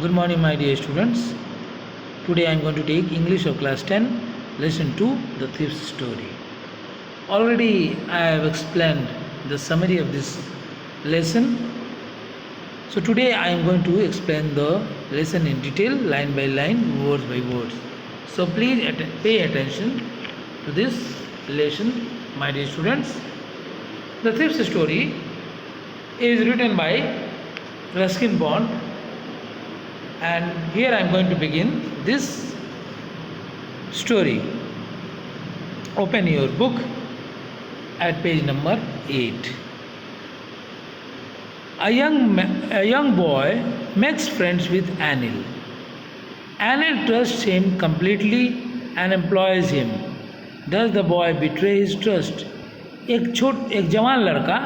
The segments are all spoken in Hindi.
Good morning, my dear students. Today I am going to take English of class 10, lesson 2, The Thief's Story. Already I have explained the summary of this lesson. So today I am going to explain the lesson in detail, line by line, words by words. So please pay attention to this lesson, my dear students. The Thief's Story is written by Ruskin Bond, and here I am going to begin this story. Open your book at page number 8. A young boy makes friends with Anil. Anil trusts him completely and employs him. Does the boy betray his trust? एक जवान लड़का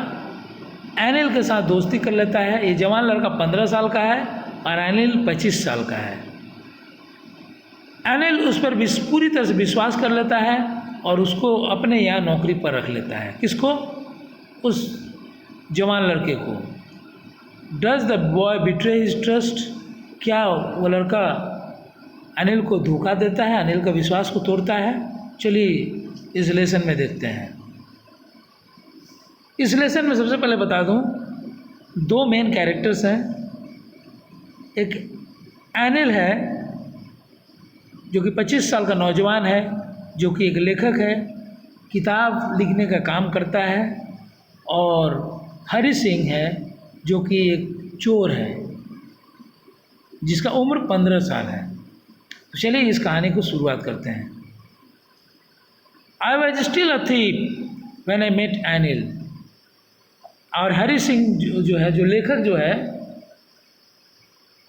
एनिल के साथ दोस्ती कर लेता है. ये जवान लड़का 15 साल का है और एनिल 25 साल का है. एनिल उस पर पूरी तरह से विश्वास कर लेता है और उसको अपने यहाँ नौकरी पर रख लेता है. किसको? उस जवान लड़के को. Does the boy betray his trust? क्या वो लड़का अनिल को धोखा देता है, अनिल का विश्वास को तोड़ता है? चलिए इस लेसन में देखते हैं. इस लेसन में सबसे पहले बता दूं, दो मेन कैरेक्टर्स हैं. एक एनिल है जो कि 25 साल का नौजवान है, जो कि एक लेखक है, किताब लिखने का काम करता है. और हरि सिंह है जो कि एक चोर है जिसका उम्र 15 साल है. तो चलिए इस कहानी को शुरुआत करते हैं. I was still a thief when I met Anil. और हरि सिंह जो है, जो लेखक जो है,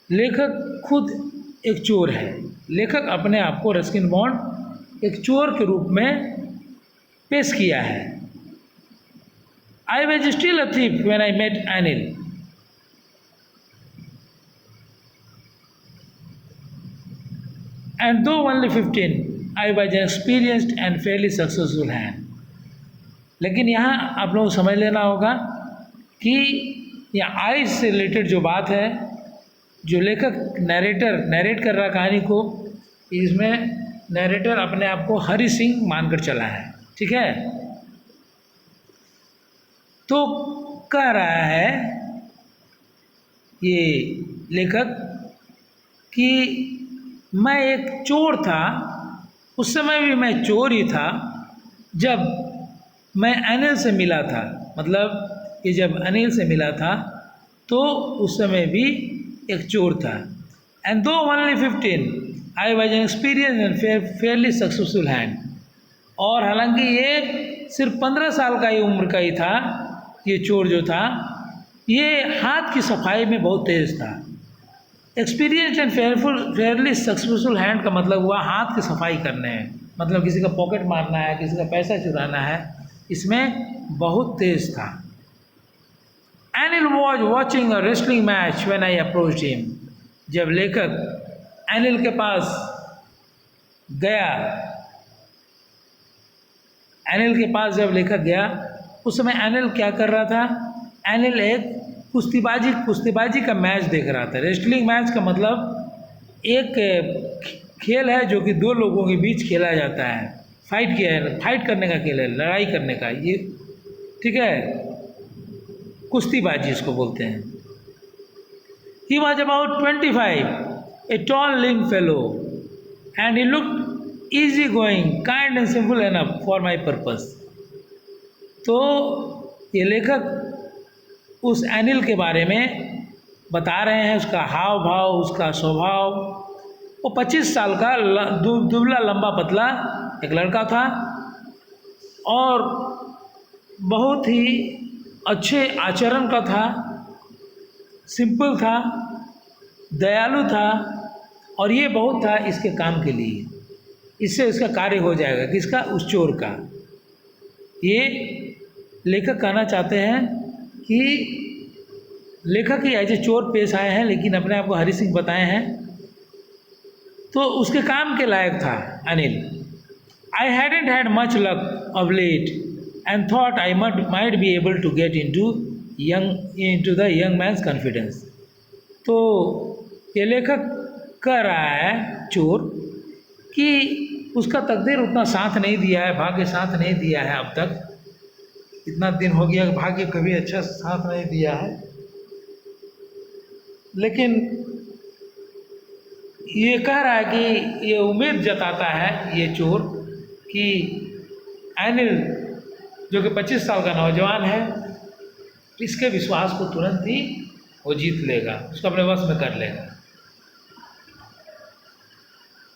लेखक खुद एक चोर है. लेखक अपने आप को रस्किन बॉन्ड एक चोर के रूप में पेश किया है. I was still a thief when I met Anil. And though only 15, I was experienced and fairly successful hand. लेकिन यहाँ आप लोगों को समझ लेना होगा कि यह आइज से रिलेटेड जो बात है, जो लेखक नरेट कर रहा कहानी को, इसमें नरेटर अपने आप को हरि सिंह मानकर चला है. ठीक है? तो कह रहा है ये लेखक कि मैं एक चोर था. उस समय भी मैं चोर ही था जब मैं अनिल से मिला था. मतलब कि जब अनिल से मिला था तो उस समय भी एक चोर था. And though only 15, I was an experience and fairly successful hand. और हालांकि ये सिर्फ 15 साल का ही उम्र का ही था, ये चोर जो था, ये हाथ की सफाई में बहुत तेज़ था. Experience and fairly successful hand का मतलब हुआ हाथ की सफाई करने हैं. मतलब किसी का पॉकेट मारना है, किसी का पैसा चुराना है, इसमें बहुत तेज़ था. Anil was watching a wrestling match when I approached him. जब लेखक एनिल के पास गया, एनिल के पास जब लेखक गया, उस समय एनिल क्या कर रहा था? एनिल एक कुश्तीबाजी का मैच देख रहा था. रेसलिंग मैच का मतलब एक खेल है जो कि दो लोगों के बीच खेला जाता है. फाइट करने का खेल है, लड़ाई करने का. ये ठीक है, कुश्तीबाजी इसको बोलते हैं. He was about 25, a tall lean fellow, and he looked easy going, kind and simple enough for my purpose. तो ये लेखक उस एनिल के बारे में बता रहे हैं, उसका हाव भाव, उसका स्वभाव. वो 25 साल का दुबला लंबा पतला एक लड़का था और बहुत ही अच्छे आचरण का था, सिंपल था, दयालु था. और ये बहुत था इसके काम के लिए. इससे उसका कार्य हो जाएगा. किसका? उस चोर का. ये लेखक कहना चाहते हैं कि लेखक ही एज ए चोर पेश आए हैं, लेकिन अपने आप को हरि सिंह बताए हैं, तो उसके काम के लायक था Anil. I hadn't had much luck of late and thought I might be able to get into the young man's confidence. तो ये लेखक कह रहा है चोर कि उसका तकदीर उतना साथ नहीं दिया है, भाग्य साथ नहीं दिया है अब तक, इतना दिन हो गया भाग्य कभी अच्छा साथ नहीं दिया है। लेकिन ये कह रहा है कि ये उम्मीद जताता है ये चोर कि अनिल जो कि 25 साल का नौजवान है, इसके विश्वास को तुरंत ही वो जीत लेगा, उसको अपने वश में कर लेगा।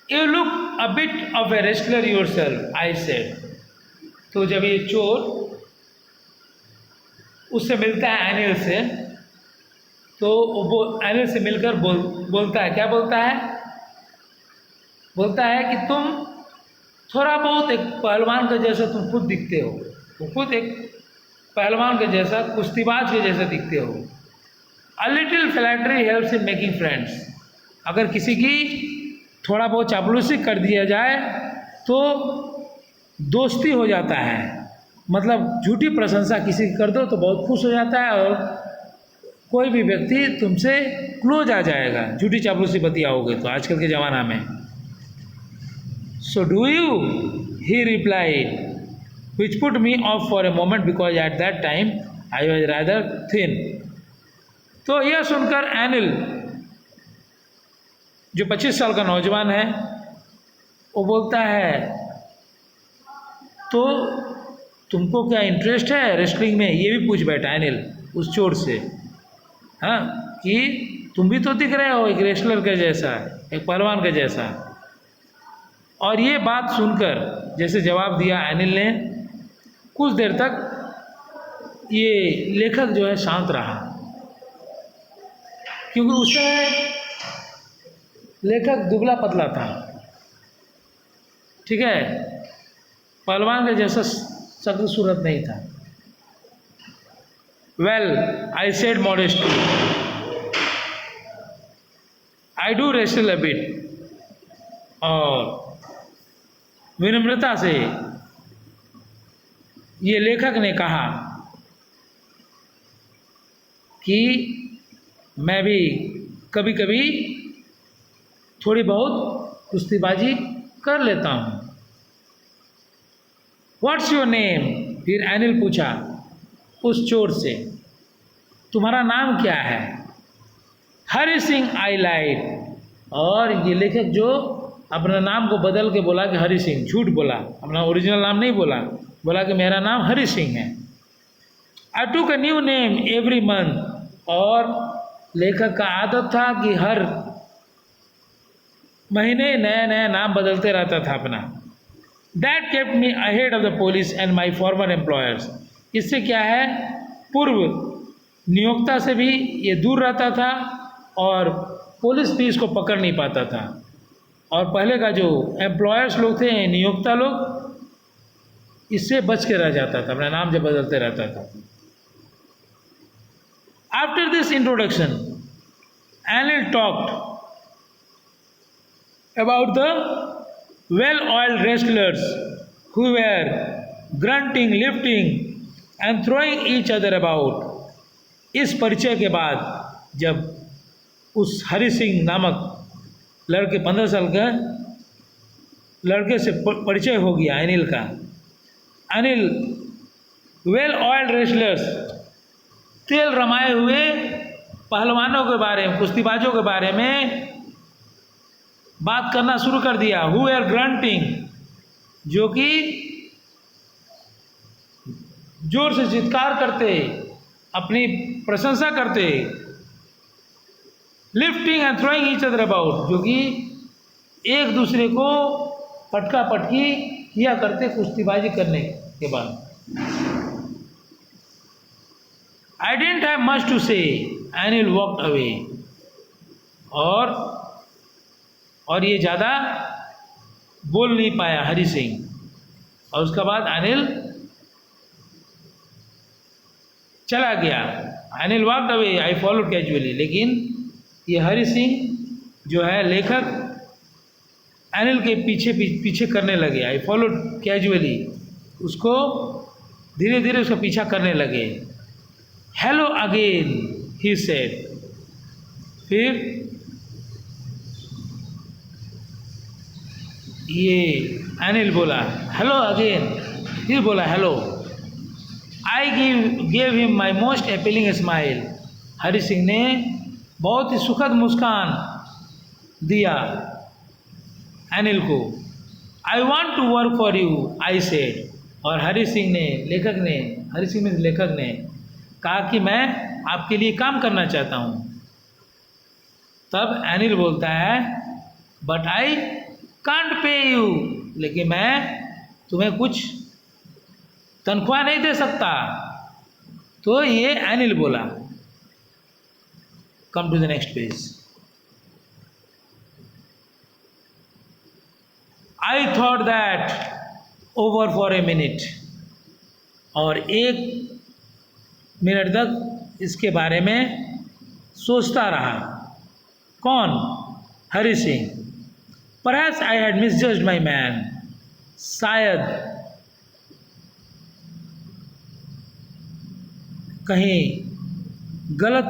You look a bit of A wrestler your self, I said. तो जब ये चोर उससे मिलता है अनिल से, तो वो अनिल से मिलकर बोलता है, क्या बोलता है? बोलता है कि तुम थोड़ा बहुत एक पहलवान के जैसा तुम खुद दिखते हो, तुम खुद एक पहलवान के जैसा, कुश्तीबाज के जैसा दिखते हो। A little flattery helps in making friends. अगर किसी की थोड़ा बहुत चापलूसी कर दिया जाए तो दोस्ती हो जाता है, मतलब झूठी प्रशंसा किसी की कर दो तो बहुत खुश हो जाता है और कोई भी व्यक्ति तुमसे क्लोज आ जाएगा, झूठी चापलूसी बतियाओगे तो आजकल के ज़माना में। So do you, he replied, which put me off for a moment because at that time I was rather thin। तो यह सुनकर अनिल जो 25 साल का नौजवान है वो बोलता है, तो तुमको क्या इंटरेस्ट है रेसलिंग में? ये भी पूछ बैठा अनिल उस चोर से, हाँ, कि तुम भी तो दिख रहे हो एक रेसलर के जैसा, एक पहलवान के जैसा। और ये बात सुनकर जैसे जवाब दिया अनिल ने, कुछ देर तक ये लेखक जो है शांत रहा, क्योंकि उस समय लेखक दुबला पतला था, ठीक है, पहलवान के जैसा शक्ल सूरत नहीं था। Well, I said modestly, I do wrestle a bit. और विनम्रता से ये लेखक ने कहा कि मैं भी कभी कभी थोड़ी बहुत कुश्तीबाजी कर लेता हूँ। What's your name? फिर अनिल पूछा उस चोर से, तुम्हारा नाम क्या है? हरि सिंह, आई लाइड। और ये लेखक जो अपना नाम को बदल के बोला कि हरि सिंह, झूठ बोला, अपना ओरिजिनल नाम नहीं बोला, बोला कि मेरा नाम हरि सिंह है। आई टूक a new name every month. और लेखक का आदत था कि हर महीने नया नया नाम बदलते रहता था अपना। That kept me ahead of the police and my farmer employers. इससे क्या है, पूर्व नियोक्ता से भी ये दूर रहता था और पुलिस भी इसको पकड़ नहीं पाता था। और पहले का जो एम्प्लॉयर्स लोग थे, नियोक्ता लोग, इससे बच के रह जाता था, अपना नाम जब बदलते रहता था। After this introduction एनिल talked about the well-oiled wrestlers who were grunting, lifting and throwing each other about। इस परिचय के बाद जब उस हरि सिंह नामक लड़के 15 साल का लड़के से परिचय हो गया अनिल का, अनिल वेल ऑयल्ड रेसलर्स, तेल रमाए हुए पहलवानों के बारे में, कुश्तीबाजों के बारे में बात करना शुरू कर दिया। हु आर ग्रंटिंग, जो कि जोर से चित्कार करते, अपनी प्रशंसा करते। Lifting and throwing each other about, जो कि एक दूसरे को पटका पटकी किया करते कुश्तीबाजी करने के बाद। आई डेंट हैव मच टू से, एनिल वॉकड अवे। और ये ज़्यादा बोल नहीं पाया हरि सिंह। और उसके बाद अनिल चला गया। Anil walked away, I followed casually. लेकिन ये हरि सिंह जो है लेखक, अनिल के पीछे करने लगे। आई फॉलोड कैजुअली, उसको धीरे धीरे उसका पीछा करने लगे। Hello again, he said. फिर ये अनिल बोला हेलो अगेन, फिर बोला hello. I gave him my most appealing smile. Hari Singh ने बहुत ही सुखद मुस्कान दिया अनिल को। I want to work for you I said. और हरि सिंह में लेखक ने कहा कि मैं आपके लिए काम करना चाहता हूँ। तब अनिल बोलता है but I can't pay you, लेकिन मैं तुम्हें कुछ तनख्वाह नहीं दे सकता। तो ये अनिल बोला। Come to the next page. I thought that over for a minute. और 1 मिनट तक इसके बारे में सोचता रहा। कौन? Hari Singh. Perhaps I had misjudged my man. शायद कहीं गलत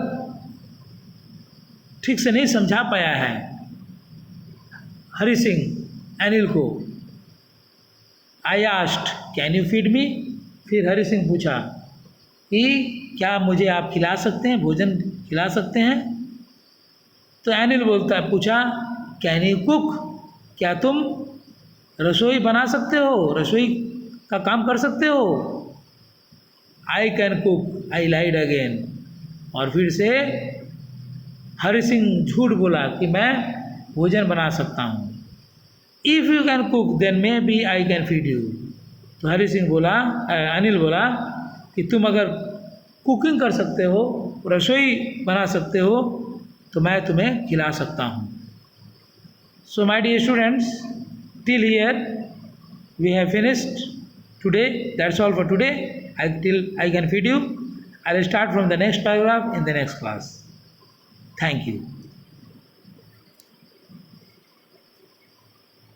ठीक से नहीं समझा पाया है हरि सिंह अनिल को। I asked can you feed me. फिर हरि सिंह पूछा कि क्या मुझे आप खिला सकते हैं, भोजन खिला सकते हैं। तो अनिल पूछा कैन यू कुक, क्या तुम रसोई बना सकते हो, रसोई का काम कर सकते हो। I can cook I lied again. और फिर से हरि सिंह झूठ बोला कि मैं भोजन बना सकता हूँ। If you can cook then maybe I can feed you. तो अनिल बोला कि तुम अगर कुकिंग कर सकते हो, रसोई बना सकते हो, तो मैं तुम्हें खिला सकता हूँ। So my dear students, till here we have finished today. That's all for today. Till I can feed you. I will start from the next paragraph in the next class. Thank you.